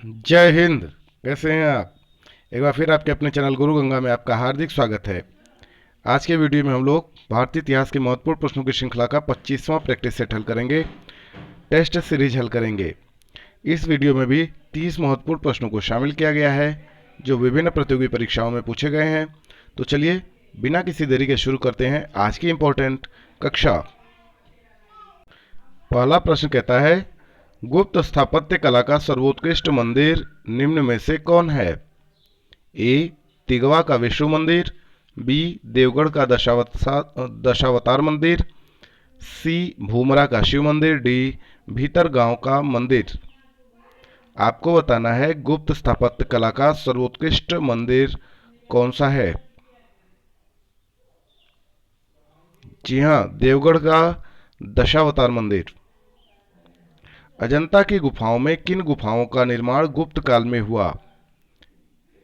जय हिंद। कैसे हैं आप? एक बार फिर आपके अपने चैनल गुरु गंगा में आपका हार्दिक स्वागत है। आज के वीडियो में हम लोग भारतीय इतिहास के महत्वपूर्ण प्रश्नों की श्रृंखला का 25वां प्रैक्टिस सेट हल करेंगे, टेस्ट सीरीज हल करेंगे। इस वीडियो में भी 30 महत्वपूर्ण प्रश्नों को शामिल किया गया है जो विभिन्न प्रतियोगी परीक्षाओं में पूछे गए हैं। तो चलिए बिना किसी देरी के शुरू करते हैं आज की इंपॉर्टेंट कक्षा। पहला प्रश्न कहता है, गुप्त स्थापत्य कला का सर्वोत्कृष्ट मंदिर निम्न में से कौन है? ए. तिगवा का विष्णु मंदिर, बी. देवगढ़ का दशावतार मंदिर, सी. भूमरा का शिव मंदिर, डी. भीतर गांव का मंदिर। आपको बताना है गुप्त स्थापत्य कला का सर्वोत्कृष्ट मंदिर कौन सा है। जी हां, देवगढ़ का दशावतार मंदिर। अजंता की गुफाओं में किन गुफाओं का निर्माण गुप्त काल में हुआ?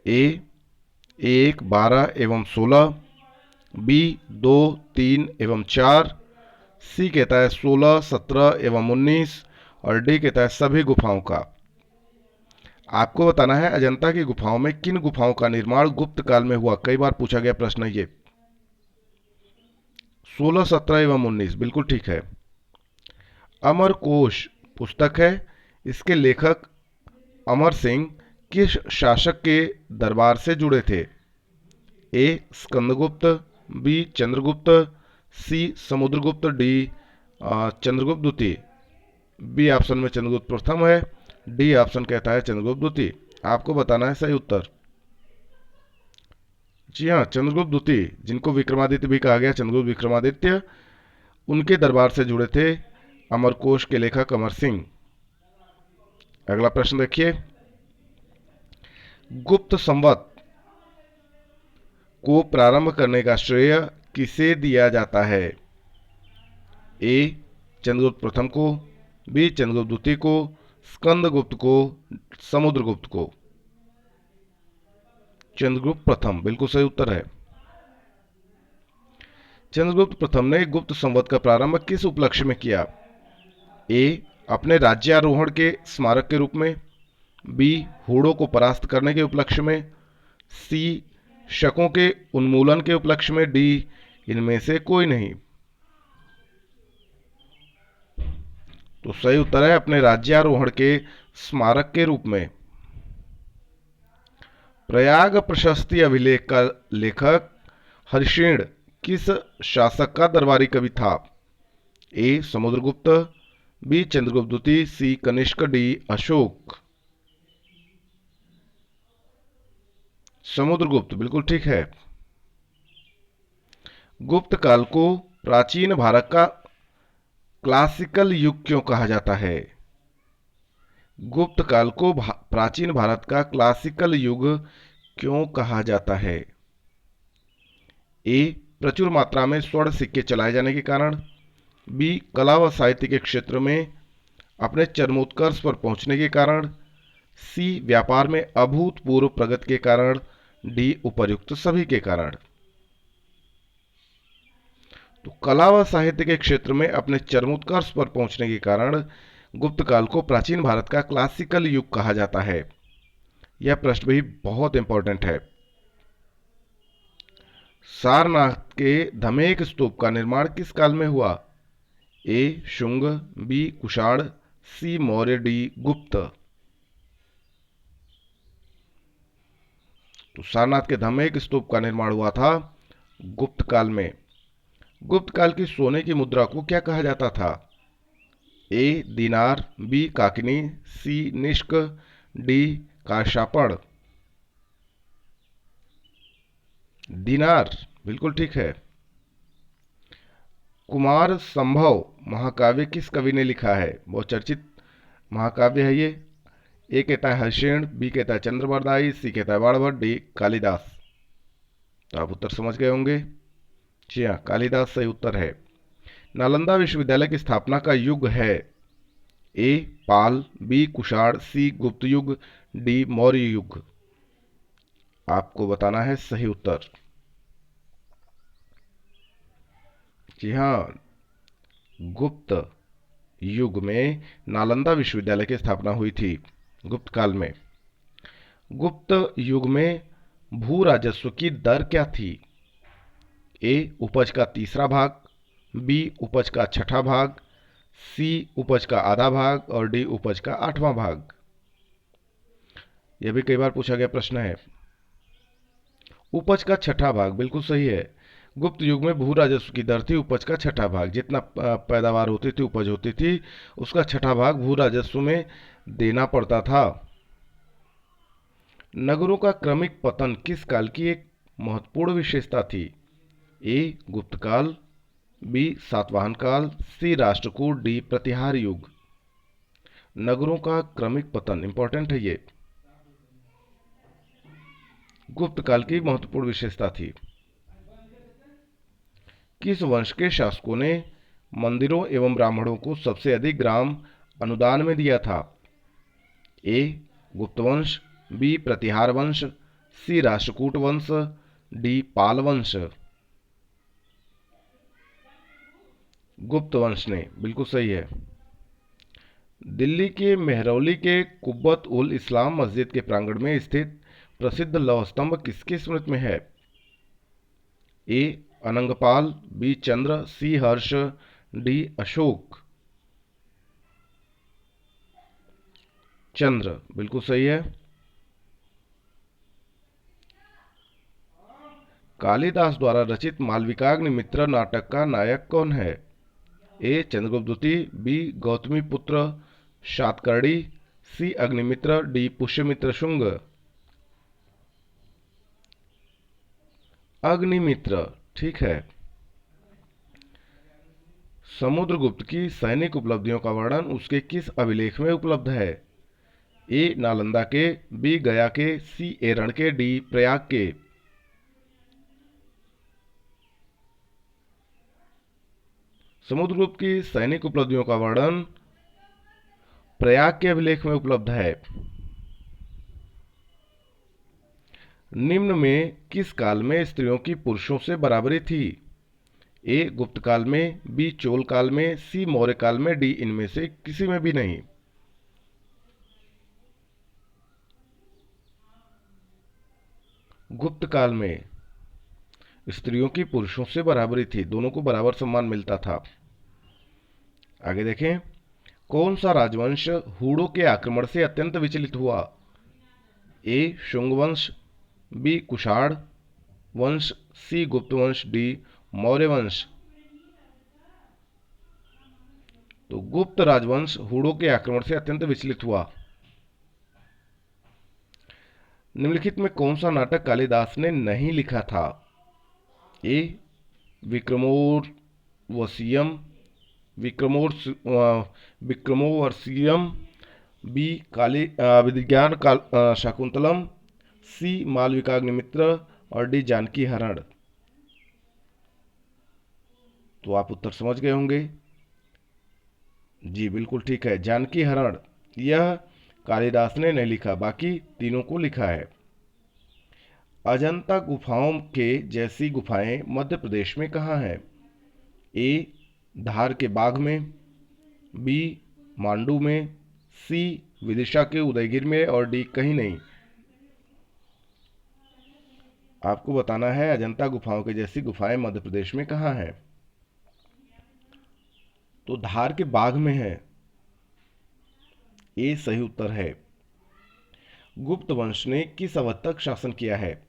ए. 1, 12 एवं 16, बी. 2, 3 एवं 4, सी कहता है 16, 17 एवं 19 और डी कहता है सभी गुफाओं का। आपको बताना है अजंता की गुफाओं में किन गुफाओं का निर्माण गुप्त काल में हुआ। कई बार पूछा गया प्रश्न ये। 16, 17 एवं 19 बिल्कुल ठीक है। अमरकोश पुस्तक है, इसके लेखक अमर सिंह किस शासक के दरबार से जुड़े थे? A. Skandagupta, B. Chandragupta, C. Samudragupta, D. Chandragupta द्वितीय। बी ऑप्शन में चंद्रगुप्त प्रथम है, डी ऑप्शन कहता है चंद्रगुप्त द्वितीय। आपको बताना है सही उत्तर। जी हाँ, चंद्रगुप्त द्वितीय, जिनको विक्रमादित्य भी कहा गया, चंद्रगुप्त विक्रमादित्य, उनके दरबार से जुड़े थे अमरकोश के लेखक अमर सिंह। अगला प्रश्न देखिए, गुप्त संवत को प्रारंभ करने का श्रेय किसे दिया जाता है? ए. चंद्रगुप्त प्रथम को, बी. चंद्रगुप्त द्वितीय को, स्कंदगुप्त को, समुद्रगुप्त को। चंद्रगुप्त प्रथम बिल्कुल सही उत्तर है। चंद्रगुप्त प्रथम ने गुप्त संवत का प्रारंभ किस उपलक्ष्य में किया? ए. अपने राज्यारोहण के स्मारक के रूप में, बी. हूणों को परास्त करने के उपलक्ष्य में, सी. शकों के उन्मूलन के उपलक्ष्य में, डी. इनमें से कोई नहीं। तो सही उत्तर है अपने राज्यारोहण के स्मारक के रूप में। प्रयाग प्रशस्ति अभिलेख का लेखक हरिश्चंद्र किस शासक का दरबारी कवि था? ए. समुद्रगुप्त, बी. चंद्रगुप्त द्वितीय, सी. कनिष्क, डी. अशोक। समुद्रगुप्त बिल्कुल ठीक है। गुप्त काल को प्राचीन भारत का क्लासिकल युग क्यों कहा जाता है? गुप्त काल को प्राचीन भारत का क्लासिकल युग क्यों कहा जाता है? ए. प्रचुर मात्रा में स्वर्ण सिक्के चलाए जाने के कारण, बी. कला व साहित्य के क्षेत्र में अपने चरमोत्कर्ष पर पहुंचने के कारण, सी. व्यापार में अभूतपूर्व प्रगति के कारण, डी. उपर्युक्त सभी के कारण। तो कला व साहित्य के क्षेत्र में अपने चरमोत्कर्ष पर पहुंचने के कारण गुप्त काल को प्राचीन भारत का क्लासिकल युग कहा जाता है। यह प्रश्न भी बहुत इंपॉर्टेंट है। सारनाथ के धमेक स्तूप का निर्माण किस काल में हुआ? ए. शुंग, बी. कुषाण, सी. मौर्य, डी. गुप्त। तो सारनाथ के धमेक स्तूप का निर्माण हुआ था गुप्त काल में। गुप्त काल की सोने की मुद्रा को क्या कहा जाता था? ए. दीनार, बी. काकनी, सी. निष्क, डी. काशापड़। दीनार बिल्कुल ठीक है। कुमार संभव महाकाव्य किस कवि ने लिखा है? बहुत चर्चित महाकाव्य है ये। ए कहता है हर्षेण, बी कहता है चंद्रबरदाई, सी कहता है बाणभट्ट, डी. कालिदास। तो आप उत्तर समझ गए होंगे। जी हाँ, कालिदास सही उत्तर है। नालंदा विश्वविद्यालय की स्थापना का युग है? ए. पाल, बी. कुषाण, सी. गुप्त युग, डी. मौर्य युग। आपको बताना है सही उत्तर। जी हाँ, गुप्त युग में नालंदा विश्वविद्यालय की स्थापना हुई थी गुप्त काल में। गुप्त युग में भू राजस्व की दर क्या थी? ए उपज का तीसरा भाग, बी उपज का छठा भाग, सी उपज का आधा भाग और डी उपज का आठवां भाग। यह भी कई बार पूछा गया प्रश्न है। उपज का छठा भाग बिल्कुल सही है। गुप्त युग में भू राजस्व की दर थी उपज का छठा भाग। जितना पैदावार होती थी, उपज होती थी, उसका छठा भाग भू राजस्व में देना पड़ता था। नगरों का क्रमिक पतन किस काल की एक महत्वपूर्ण विशेषता थी? ए गुप्त काल, बी सातवाहन काल, सी राष्ट्रकूट, डी प्रतिहार युग। नगरों का क्रमिक पतन इंपॉर्टेंट है। ये गुप्त काल की महत्वपूर्ण विशेषता थी। किस वंश के शासकों ने मंदिरों एवं ब्राह्मणों को सबसे अधिक ग्राम अनुदान में दिया था? ए गुप्त वंश, बी प्रतिहार वंश, सी राष्ट्रकूट वंश, डी पाल वंश। गुप्त वंश ने, बिल्कुल सही है। दिल्ली के मेहरौली के कुब्बत उल इस्लाम मस्जिद के प्रांगण में स्थित प्रसिद्ध लौह स्तंभ किसकी स्मृति में है? ए अनंगपाल, बी चंद्र, सी हर्ष, डी अशोक। चंद्र बिल्कुल सही है। कालिदास द्वारा रचित मालविकाग्निमित्र नाटक का नायक कौन है? ए चंद्रगुप्त द्वितीय, बी गौतमीपुत्र सातकर्णी, सी अग्निमित्र, डी पुष्यमित्र शुंग। अग्निमित्र ठीक है। समुद्रगुप्त की सैनिक उपलब्धियों का वर्णन उसके किस अभिलेख में उपलब्ध है? ए नालंदा के, बी गया के, सी एरण के, डी प्रयाग के। समुद्रगुप्त की सैनिक उपलब्धियों का वर्णन प्रयाग के अभिलेख में उपलब्ध है। निम्न में किस काल में स्त्रियों की पुरुषों से बराबरी थी? ए गुप्त काल में, बी चोल काल में, सी मौर्य काल में, डी इनमें से किसी में भी नहीं। गुप्त काल में स्त्रियों की पुरुषों से बराबरी थी, दोनों को बराबर सम्मान मिलता था। आगे देखें, कौन सा राजवंश हूणों के आक्रमण से अत्यंत विचलित हुआ? ए शुंग वंश, बी कुषाण वंश, सी गुप्त वंश, डी मौर्य वंश। तो गुप्त राजवंश हूणों के आक्रमण से अत्यंत विचलित हुआ। निम्नलिखित में कौन सा नाटक कालिदास ने नहीं लिखा था? ए विक्रमोर्वशीयम, विक्रमोर्वशीयम, बी काली विज्ञान शाकुंतलम, सी मालविकाग्निमित्र और डी जानकी हरण। तो आप उत्तर समझ गए होंगे। जी बिल्कुल ठीक है, जानकी हरण यह कालिदास ने नहीं लिखा, बाकी तीनों को लिखा है। अजंता गुफाओं के जैसी गुफाएं मध्य प्रदेश में कहाँ हैं? ए धार के बाग में, बी मांडू में, सी विदिशा के उदयगिरी में और डी कहीं नहीं। आपको बताना है अजंता गुफाओं के जैसी गुफाएं मध्य प्रदेश में कहाँ हैं। तो धार के बाग में है, ये सही उत्तर है। गुप्त वंश ने किस अवध तक शासन किया है?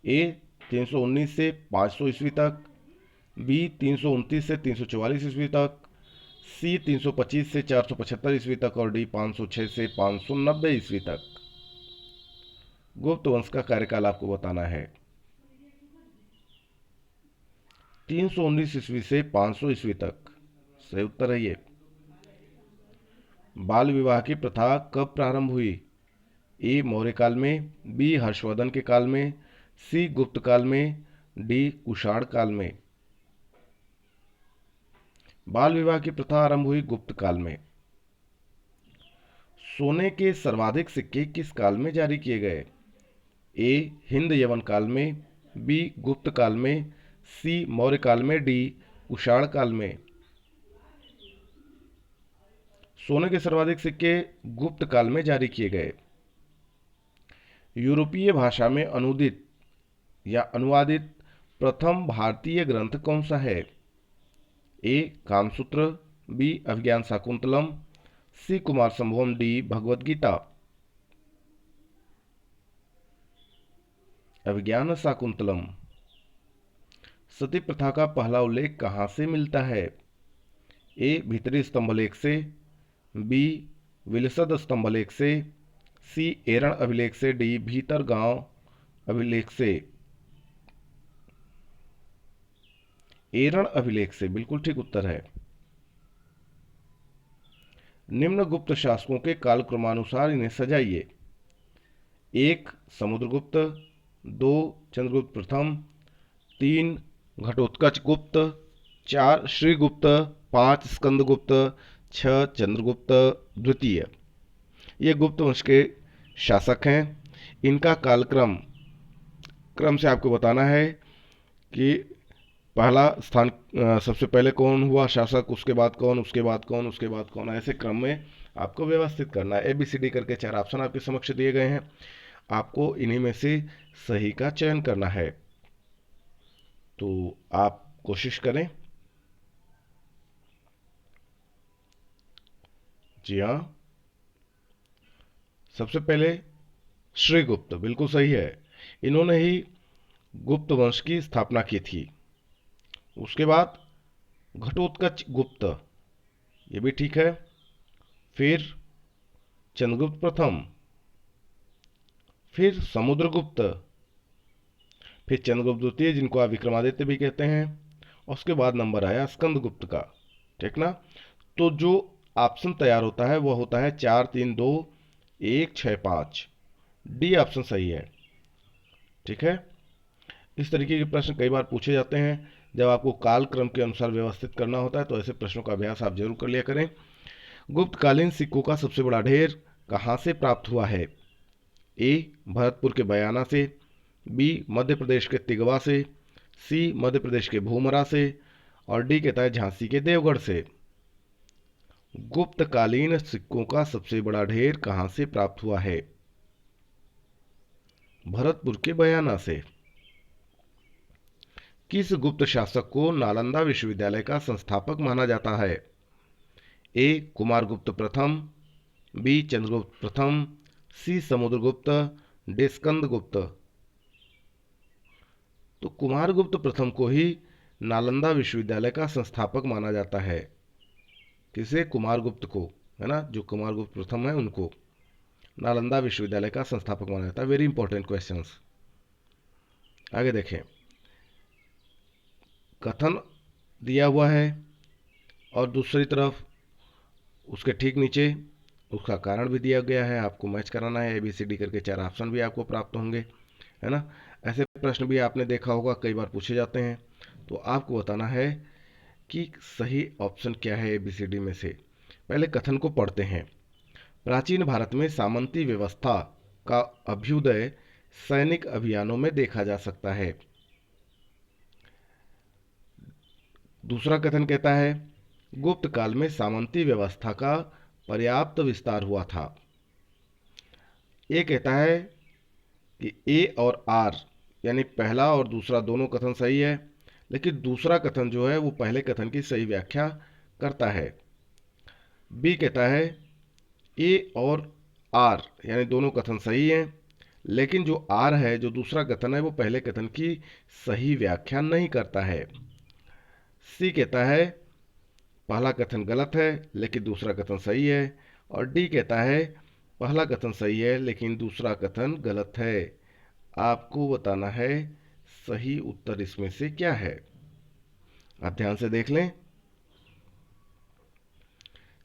ए 319 से 500 ईस्वी तक, बी 329 से 344 ईस्वी तक, सी 325 से 475 ईस्वी तक और डी 506 से 590 ईस्वी तक। गुप्त वंश का कार्यकाल आपको बताना है। 319 ईस्वी से 500 ईस्वी तक सही उत्तर है ये। बाल विवाह की प्रथा कब प्रारंभ हुई? ए मौर्य काल में, बी हर्षवर्धन के काल में, सी गुप्त काल में, डी कुषाण काल में। बाल विवाह की प्रथा आरंभ हुई गुप्त काल में। सोने के सर्वाधिक सिक्के किस काल में जारी किए गए? ए हिंद यवन काल में, बी गुप्त काल में, सी मौर्य काल में, डी कुषाण काल में। सोने के सर्वाधिक सिक्के गुप्त काल में जारी किए गए। यूरोपीय भाषा में अनुदित या अनुवादित प्रथम भारतीय ग्रंथ कौन सा है? ए. कामसूत्र, बी. अभिज्ञान शाकुंतलम, सी. कुमार संभवम, डी. भगवद गीता। अभिज्ञान शाकुंतलम। सती प्रथा का पहला उल्लेख कहाँ से मिलता है? ए. भीतरी स्तंभलेख से, बी. विलसद स्तंभलेख से, सी. एरण अभिलेख से, डी. भीतर गांव अभिलेख से। एरण अभिलेख से बिल्कुल ठीक उत्तर है। निम्न गुप्त शासकों के कालक्रमानुसार इन्हें सजाइए। 1. समुद्रगुप्त, 2. चंद्रगुप्त प्रथम, 3. घटोत्कच गुप्त, 4. श्रीगुप्त, 5. स्कंदगुप्त, 6. चंद्रगुप्त द्वितीय। ये गुप्त वंश के शासक हैं। इनका कालक्रम क्रम से आपको बताना है कि पहला स्थान सबसे पहले कौन हुआ शासक, उसके बाद कौन, उसके बाद कौन, उसके बाद कौन, ऐसे क्रम में आपको व्यवस्थित करना है। ABCD करके 4 ऑप्शन आपके समक्ष दिए गए हैं, आपको इन्हीं में से सही का चयन करना है। तो आप कोशिश करें। जी हाँ, सबसे पहले श्रीगुप्त बिल्कुल सही है। इन्होंने ही गुप्त वंश की स्थापना की थी। उसके बाद घटोत्कच गुप्त, ये भी ठीक है। फिर चंद्रगुप्त प्रथम, फिर समुद्रगुप्त, फिर चंद्रगुप्त द्वितीय जिनको आप विक्रमादित्य भी कहते हैं, और उसके बाद नंबर आया स्कंदगुप्त का। ठीक ना? तो जो ऑप्शन तैयार होता है वह होता है 4 3 2 1 6 5। डी ऑप्शन सही है। ठीक है, इस तरीके के प्रश्न कई बार पूछे जाते हैं। जब आपको काल क्रम के अनुसार व्यवस्थित करना होता है तो ऐसे प्रश्नों का अभ्यास आप जरूर कर लिया करें। गुप्तकालीन सिक्कों का सबसे बड़ा ढेर कहाँ से प्राप्त हुआ है? ए. भरतपुर के बयाना से, बी. मध्य प्रदेश के तिगवा से, सी. मध्य प्रदेश के भूमरा से, और डी कहता है झांसी के देवगढ़ से। गुप्तकालीन सिक्कों का सबसे बड़ा ढेर कहाँ से प्राप्त हुआ है? भरतपुर के बयाना से। किस गुप्त शासक को नालंदा विश्वविद्यालय का संस्थापक माना जाता है? ए. कुमारगुप्त प्रथम, बी. चंद्रगुप्त प्रथम, सी. समुद्रगुप्त, डी. स्कंदगुप्त। तो कुमारगुप्त प्रथम को ही नालंदा विश्वविद्यालय का संस्थापक माना जाता है। किसे? कुमारगुप्त को, है ना? जो कुमारगुप्त प्रथम है उनको नालंदा विश्वविद्यालय का संस्थापक माना जाता है। Very important questions. आगे देखें, कथन दिया हुआ है और दूसरी तरफ उसके ठीक नीचे उसका कारण भी दिया गया है। आपको मैच कराना है। ABCD करके 4 ऑप्शन भी आपको प्राप्त होंगे, है ना? ऐसे प्रश्न भी आपने देखा होगा, कई बार पूछे जाते हैं। तो आपको बताना है कि सही ऑप्शन क्या है ABCD में से। पहले कथन को पढ़ते हैं। प्राचीन भारत में सामंती व्यवस्था का अभ्युदय सैनिक अभियानों में देखा जा सकता है। दूसरा कथन कहता है गुप्त काल में सामंती व्यवस्था का पर्याप्त विस्तार हुआ था। ये कहता है कि ए और आर यानी पहला और दूसरा दोनों कथन सही है, लेकिन दूसरा कथन जो है वो पहले कथन की सही व्याख्या करता है। बी कहता है ए और आर यानी दोनों कथन सही हैं, लेकिन जो आर है, जो दूसरा कथन है, वो पहले कथन की सही व्याख्या नहीं करता है। सी कहता है पहला कथन गलत है लेकिन दूसरा कथन सही है, और डी कहता है पहला कथन सही है लेकिन दूसरा कथन गलत है। आपको बताना है सही उत्तर इसमें से क्या है। आप ध्यान से देख लें।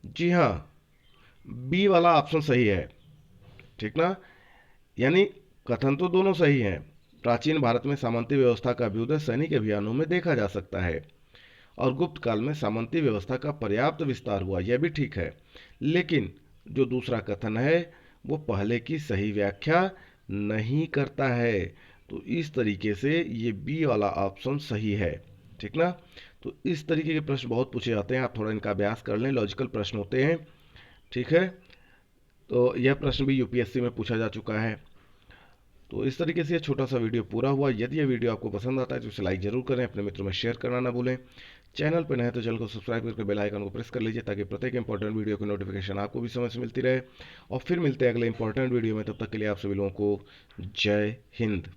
जी हाँ, बी वाला ऑप्शन सही है। ठीक ना? यानी कथन तो दोनों सही हैं। प्राचीन भारत में सामंती व्यवस्था का अभ्युदय सैनिक अभियानों में देखा जा सकता है, और गुप्त काल में सामंती व्यवस्था का पर्याप्त विस्तार हुआ, यह भी ठीक है। लेकिन जो दूसरा कथन है वो पहले की सही व्याख्या नहीं करता है। तो इस तरीके से ये बी वाला ऑप्शन सही है। ठीक ना? तो इस तरीके के प्रश्न बहुत पूछे जाते हैं, आप थोड़ा इनका अभ्यास कर लें। लॉजिकल प्रश्न होते हैं। ठीक है, तो यह प्रश्न भी UPSC में पूछा जा चुका है। तो इस तरीके से ये छोटा सा वीडियो पूरा हुआ। यदि ये वीडियो आपको पसंद आता है तो इसे लाइक जरूर करें, अपने मित्रों में शेयर करना ना भूलें। चैनल पर नए हैं तो चैनल को सब्सक्राइब करके बेल आइकन को प्रेस कर लीजिए ताकि प्रत्येक इंपॉर्टेंट वीडियो की नोटिफिकेशन आपको भी समय से मिलती रहे। और फिर मिलते हैं अगले इंपॉर्टेंट वीडियो में, तब तक के लिए आप सभी लोगों को जय हिंद।